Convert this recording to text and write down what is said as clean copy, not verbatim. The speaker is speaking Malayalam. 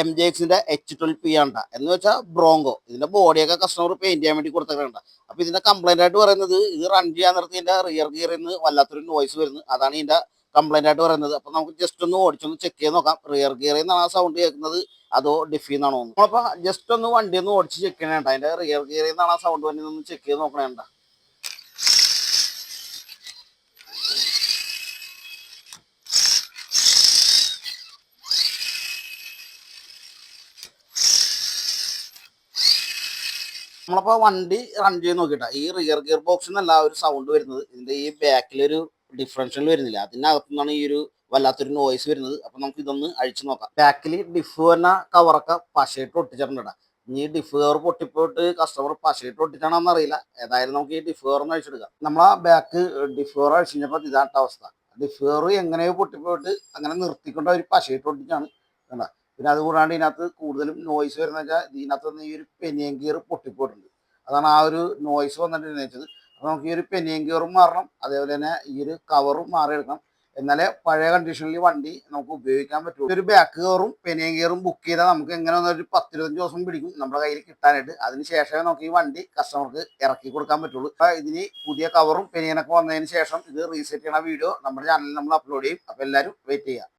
MJXന്റെ H12P ആണ് എന്ന് വെച്ചാൽ ബ്രോങ്കോ. ഇതിന്റെ ബോഡിയൊക്കെ കസ്റ്റമർ പെയിന്റ് ചെയ്യാൻ വേണ്ടി കൊടുത്തിട്ടുണ്ട്. അപ്പൊ ഇതിന്റെ കംപ്ലൈന്റ് ആയിട്ട് പറയുന്നത് ഇത് റൺ ചെയ്യാൻ നിർത്തി ഇതിന്റെ റിയർ ഗിയറിൽ നിന്ന് വല്ലാത്തൊരു നോയ്സ് വരുന്നു. അതാണ് ഇതിന്റെ കംപ്ലൈന്റ് ആയിട്ട് പറയുന്നത്. അപ്പൊ നമുക്ക് ജസ്റ്റ് ഒന്ന് ഓടിച്ചൊന്ന് ചെക്ക് ചെയ്ത് നോക്കാം, റിയർ ഗിയറിൽ നിന്നാണ് ആ സൗണ്ട് കേൾക്കുന്നത് അതോ ഡിഫിന്നാണോ. നമ്മളപ്പോ ജസ്റ്റ് ഒന്ന് വണ്ടി ഒന്ന് ഓടിച്ച് ചെക്ക് ചെയ്യണേണ്ട, അതിന്റെ റിയർ ഗിയറിൽ നിന്നാണ് ആ സൗണ്ട് വരുന്നത് ചെക്ക് ചെയ്ത് നോക്കണേണ്ട. നമ്മളപ്പോ വണ്ടി റൺ ചെയ്ത് നോക്കിട്ടാ ഈ റിയർ ഗിയർ ബോക്സിൽ നിന്നല്ല ഒരു സൗണ്ട് വരുന്നത്, ഇതിന്റെ ഈ ബാക്കിലൊരു ഡിഫറൻഷ്യൽ വരുന്നില്ല, അതിനകത്തു നിന്നാണ് ഈ ഒരു വല്ലാത്തൊരു നോയ്സ് വരുന്നത്. അപ്പൊ നമുക്ക് ഇതൊന്ന് അഴിച്ചു നോക്കാം. ബാക്കിൽ ഡിഫ് വന്ന കവറൊക്കെ പശയിട്ട് ഒട്ടിച്ചിട്ടുണ്ടാ. ഇനി ഡിഫ് കവർ പൊട്ടിപ്പോയിട്ട് കസ്റ്റമർ പശയിട്ട് ഒട്ടിച്ചാണെന്ന് അറിയില്ല. ഏതായാലും നമുക്ക് ഈ ഡിഫ് കവർ ഒന്ന് അഴിച്ചെടുക്കാം. നമ്മളാ ബാക്ക് ഡിഫ് കവർ അഴിച്ചു കഴിഞ്ഞപ്പോൾ ഇതാട്ട അവസ്ഥ. ഡിഫ് കവർ എങ്ങനെയോ പൊട്ടിപ്പോയിട്ട് അങ്ങനെ നിർത്തിക്കൊണ്ട് അവർ പശയിട്ട് ഒട്ടിച്ചാണ് കണ്ട. പിന്നെ അതുകൂടാണ്ട് ഇതിനകത്ത് കൂടുതലും നോയ്സ് വരുന്ന വെച്ചാൽ ഇതിനകത്ത് നിന്ന് ഈ ഒരു പെനിയൻ ഗിയർ പൊട്ടിപ്പോയിട്ടുണ്ട്. അതാണ് ആ ഒരു നോയ്സ് വന്നിട്ട് വെച്ചത്. അപ്പോൾ നമുക്ക് ഈ ഒരു പെനിയൻ ഗിയറും മാറണം, അതേപോലെ തന്നെ ഈ ഒരു കവറും മാറിയെടുക്കണം. എന്നാലേ പഴയ കണ്ടീഷനിൽ വണ്ടി നമുക്ക് ഉപയോഗിക്കാൻ പറ്റുള്ളൂ. ഒരു ബാക്ക് കവറും പെനിയൻ ഗിയറും ബുക്ക് ചെയ്താൽ നമുക്ക് എങ്ങനെ ഒരു 10-25 ദിവസം പിടിക്കും നമ്മുടെ കയ്യിൽ കിട്ടാനായിട്ട്. അതിന് ശേഷമേ നമുക്ക് ഈ വണ്ടി കസ്റ്റമർക്ക് ഇറക്കി കൊടുക്കാൻ പറ്റുള്ളൂ. അപ്പോൾ ഇതിന് പുതിയ കവറും പെനിയനൊക്കെ വന്നതിന് ശേഷം ഇത് റീസെറ്റ് ചെയ്യണ വീഡിയോ നമ്മുടെ ചാനലിൽ നമ്മൾ അപ്ലോഡ് ചെയ്യും. അപ്പോൾ എല്ലാവരും വെയിറ്റ് ചെയ്യുക.